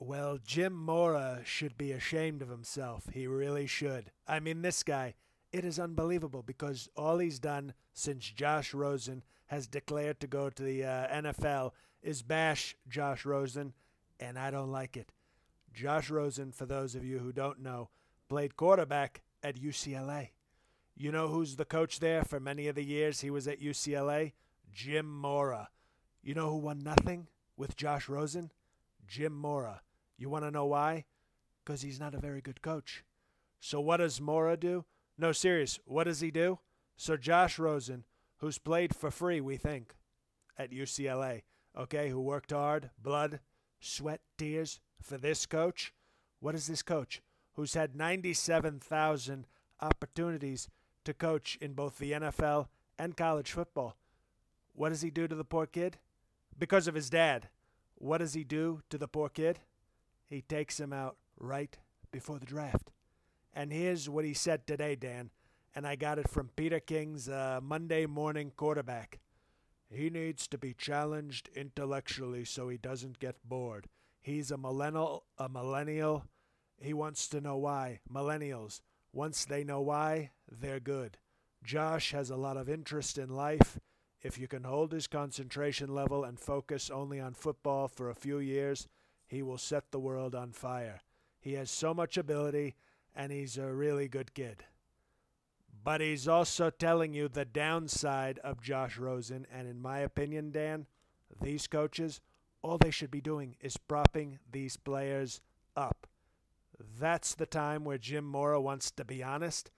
Well, Jim Mora should be ashamed of himself. He really should. I mean, this guy, it is unbelievable because all he's done since Josh Rosen has declared to go to the NFL is bash Josh Rosen, and I don't like it. Josh Rosen, for those of you who don't know, played quarterback at UCLA. You know who's the coach there for many of the years he was at UCLA? Jim Mora. You know who won nothing with Josh Rosen? Jim Mora. You want to know why? Because he's not a very good coach. So what does Mora do? No, serious, what does he do? So Josh Rosen, who's played for free, we think, at UCLA, okay, who worked hard, blood, sweat, tears for this coach. What is this coach? Who's had 97,000 opportunities to coach in both the NFL and college football. What does he do to the poor kid? Because of his dad. What does he do to the poor kid? He takes him out right before the draft. And here's what he said today, Dan, and I got it from Peter King's Monday morning quarterback. He needs to be challenged intellectually so he doesn't get bored. He's a millennial. He wants to know why. Millennials, once they know why, they're good. Josh has a lot of interest in life. If you can hold his concentration level and focus only on football for a few years, he will set the world on fire. He has so much ability, and he's a really good kid. But he's also telling you the downside of Josh Rosen, and in my opinion, Dan, these coaches, all they should be doing is propping these players up. That's the time where Jim Mora wants to be honest.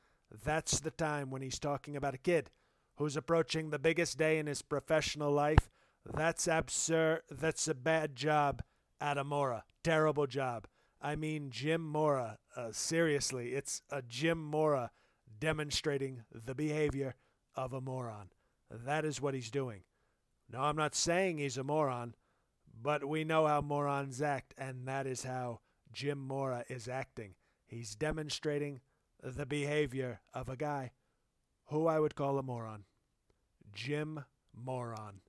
That's the time when he's talking about a kid who's approaching the biggest day in his professional life. That's absurd. That's a bad job out of Mora. Terrible job. I mean, Jim Mora, seriously, it's a Jim Mora demonstrating the behavior of a moron. That is what he's doing. No, I'm not saying he's a moron, but we know how morons act, and that is how Jim Mora is acting. He's demonstrating the behavior of a guy who I would call a moron. Jim Moron.